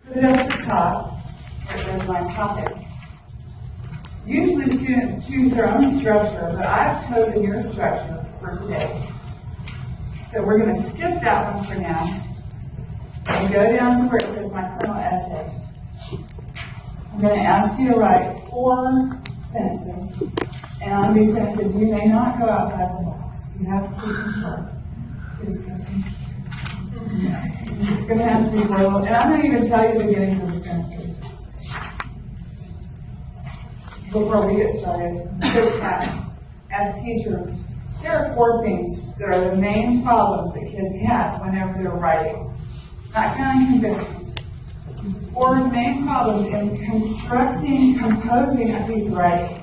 put it up at the top, where it says my topic. Usually students choose their own structure, but I've chosen your structure for today. So we're going to skip that one for now and go down to where it says my kernel essay. I'm going to ask you to write 4 sentences, and on these sentences you may not go outside the box. You have to keep them short. It's going to have to be boiled, and I'm going to even tell you the beginnings of the sentences before we get started. Quick pass. As teachers, there are 4 things that are the main problems that kids have whenever they're writing. Not counting conventions. 4 main problems in composing a piece of writing.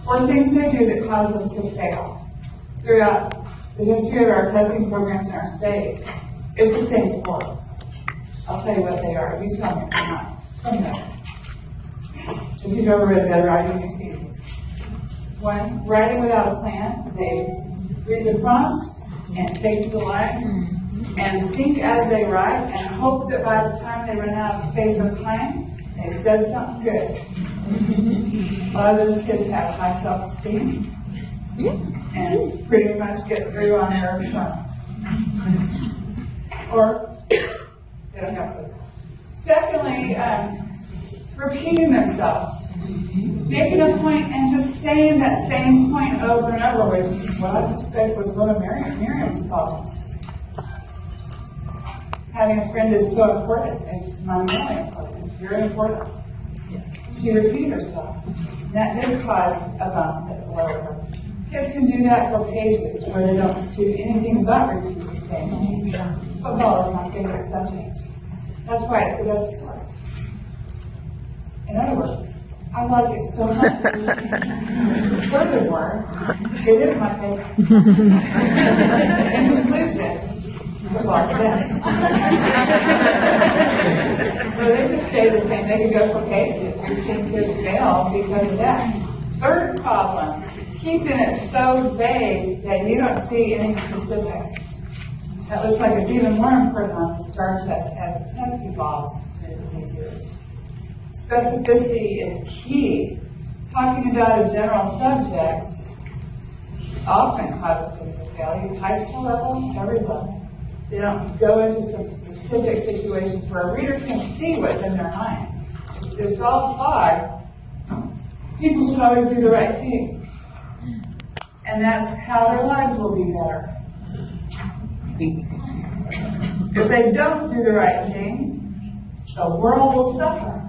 4 things they do that cause them to fail. Throughout the history of our testing programs in our state, it's the same 4. I'll tell you what they are. You tell me if they're not. Let me know. If you've ever read Better Writing, you've seen these. 1, writing without a plan. They read the prompt and take the lines and think as they write and hope that by the time they run out of space or time, they've said something good. A lot of those kids have high self-esteem and pretty much get through on their terms. Or they don't have to. Secondly, repeating themselves. Making a point and just saying that same point over and over, which what I suspect was one of Miriam's problems. Having a friend is so important. It's monumentally important. It's very important. She repeated herself. And that did cause a bump at the lower. Kids can do that for pages where they don't do anything but repeat the same thing. Football is my favorite subject. That's why it's the best sport. In other words, I like it so much. Furthermore, it is my favorite. In conclusion, football is the best. So they just say the same. They can go for pages. We've seen kids fail because of that. Third problem, keeping it so vague that you don't see any specifics. That looks like it's even more important on the STAR test as the test evolves in these years. Specificity is key. Talking about a general subject often causes them to fail. High school level, every level. They don't go into some specific situations where a reader can see what's in their mind. If it's all fog, people should always do the right thing. And that's how their lives will be better. If they don't do the right thing, the world will suffer.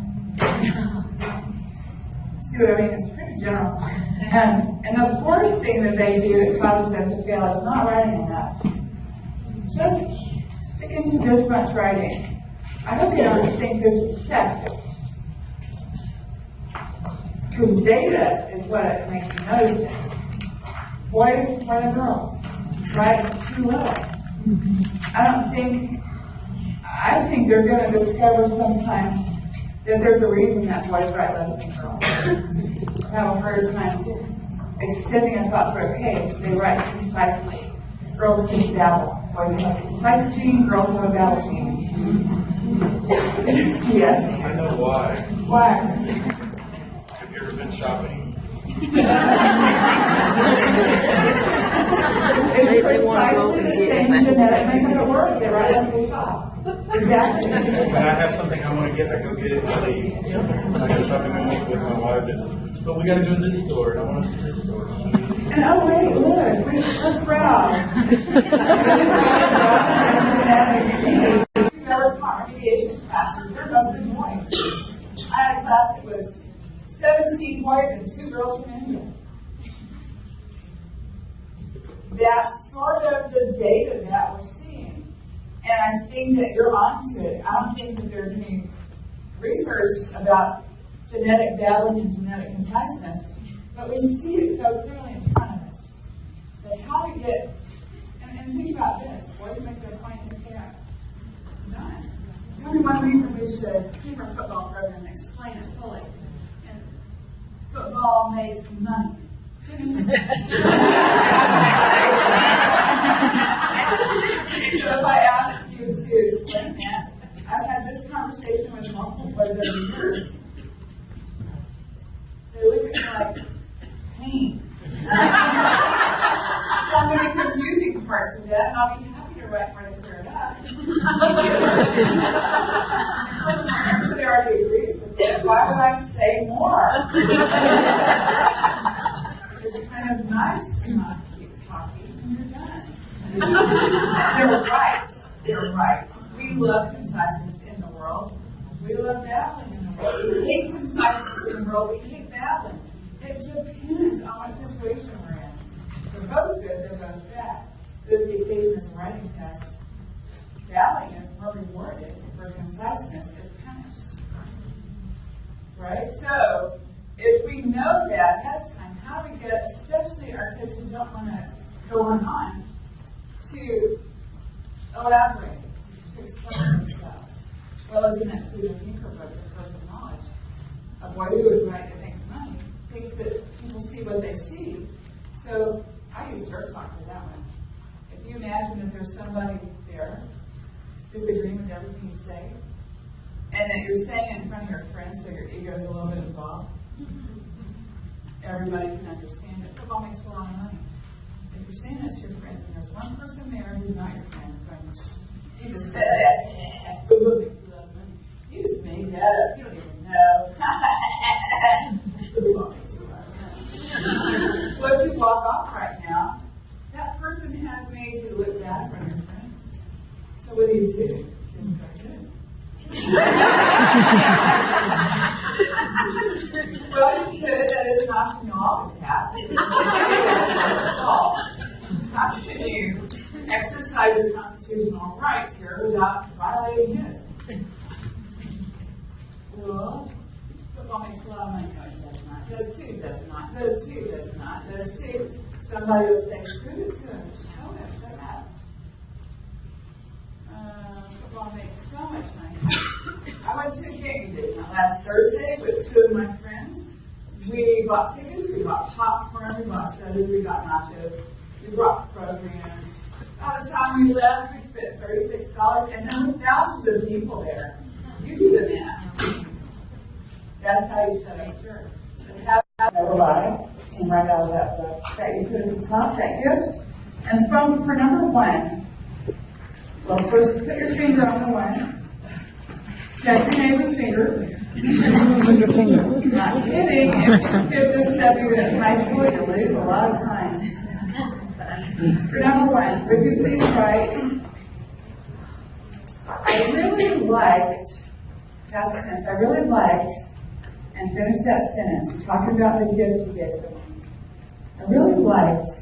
See what I mean? It's pretty general. And the 4th thing that they do that causes them to fail is not writing enough. Just sticking to this much writing. I hope you don't think this is sexist. Because data is what it makes me notice it. Boys more than girls. Write too little. I think they're going to discover sometime that there's a reason that boys write less than girls. Have a harder time extending a thought for a page. They write concisely. Girls can babble. Boys have a concise gene, girls have a babble gene. Yes? I know why. Why? Have you ever been shopping? It's precisely the same genetic makeup at work. They write up the shop. Exactly. When I have something I want to get, I go get it and leave. I go shopping with my wife, but we got to go to this store, and I want to see this store. And oh wait, look, let's browse. We've never taught remediation classes. They're mostly boys. I had a class that was 17 boys and 2 girls from India. That's sort of the data that we're seeing. And I think that you're onto it. I don't think that there's any research about genetic babbling and genetic conciseness, but we see it so clearly in front of us. That how we get, and think about this, boys make their point and say, done. Tell me one reason we should keep our football program and explain it fully. And football makes money. So if I ask you to explain that, I've had this conversation conversation with multiple boys over the years, they look at me like, pain. So I'm going to confusing parts of that, and I'll be happy to write where to clear it up. Everybody already agrees with it. Why would I say more? It's kind of nice to not keep talking when you're done. They're right. They're right. We love conciseness in the world. We love babbling in the world. We hate conciseness in the world. We hate babbling. It depends on what situation we're in. They're both good, they're both bad. There's the occasion as a writing test. Babbling is more rewarded, where conciseness is punished. Right? So, if we know that ahead of time, how do we get, especially our kids who don't want to go on, to elaborate, to explain themselves? Well, as in that Steven Pinker book, The Curse of Knowledge, a boy who would write that makes money thinks that people see what they see. So I use dirt talk for that one. If you imagine that there's somebody there disagreeing with everything you say, and that you're saying it in front of your friends, so your ego is a little bit involved, everybody can understand it. Football makes a lot of money. If you're saying that to your friends, and there's one person there who's not your friend, you just said that, football makes a lot of money. You just made that up. You don't even know. Football makes a lot of money. Well, if you walk off right now, that person has made you look bad in front of your friends. So what do? It's very good. Well, you could, that is an option you always have. How can you exercise your constitutional rights here without violating his? Well, football makes a lot of money. No, it does not. Does too, does not. Does too, does not. Does too. Somebody would say, prove it to him. Show him. Show that. Football makes so much money. I went to a gig last Thursday with two of my friends. We bought tickets, we bought popcorn, we bought sodas, we got nachos, we brought programs. By the time we left, we spent $36, and there were thousands of people there. You do the math. That's how you set up church. And have Bernabei, and right out of that book that you put at the top, that gift. And for number one, well, first put your finger on the one. Check your neighbor's finger. Put your finger. Not kidding. If you skip this step, you're in high school, you'll lose a lot of time. For number one, would you please write, I really liked, past tense, I really liked, and finish that sentence. You're talking about the gift you gave someone. I really liked,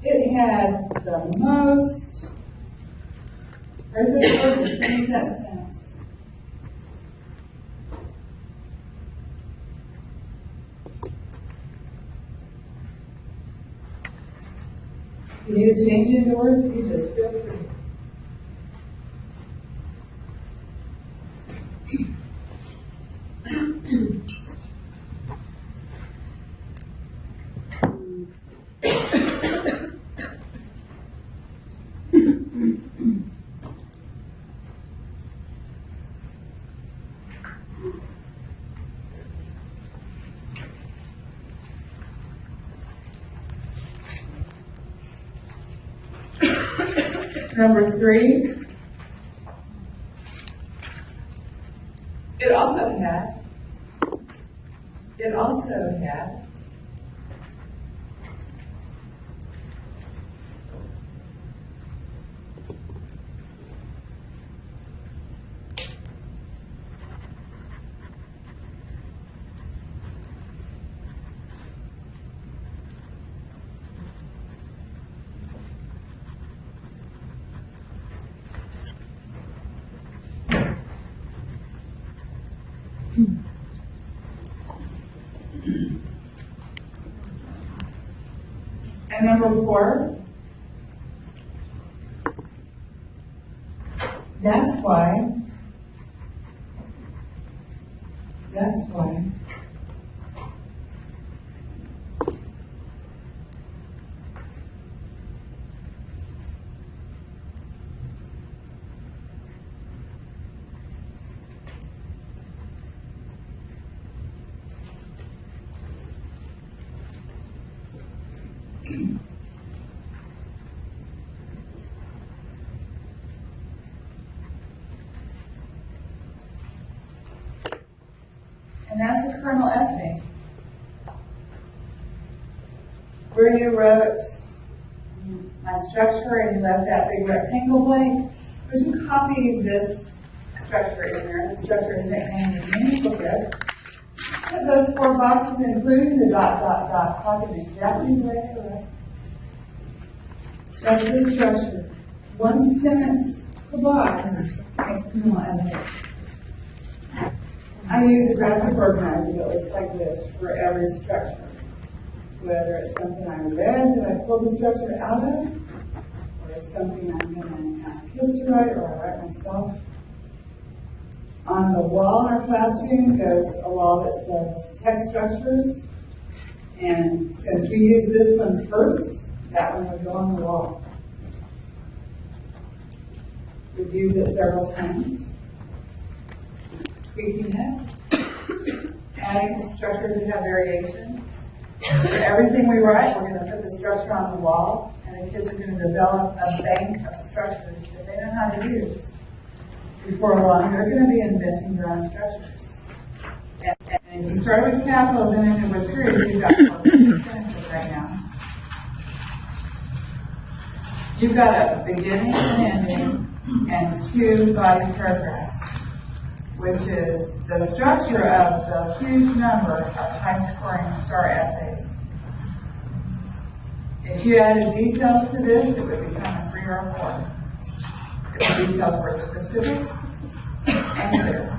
it had the most, right there, finish that sentence. You need to change it into words, you just feel free. Number three, it also had, number 4. That's why. And that's a kernel essay, where you wrote my structure and you left that big rectangle blank. Would you copy this structure in there? The structure is nicknamed the mini booklet. Put those 4 boxes, including the ... copy it exactly the way correct. That's the structure. 1 sentence per box makes kernel essay. I use a graphic organizer that looks like this for every structure. Whether it's something I read that I pulled the structure out of, or it's something I'm going to ask kids to write, or I write myself. On the wall in our classroom goes a wall that says text structures, and since we use this one first, that one would go on the wall. We've used it several times. Tweaking it, adding structures that have variations. For everything we write, we're going to put the structure on the wall, and the kids are going to develop a bank of structures that they know how to use. Before long, they're going to be inventing their own structures. And if you start with capitals and end with periods, you've got 4 sentences right now. You've got a beginning and ending and 2 body paragraphs, which is the structure of the huge number of high-scoring star essays. If you added details to this, it would become a 3 or a 4. If the details were specific and clear.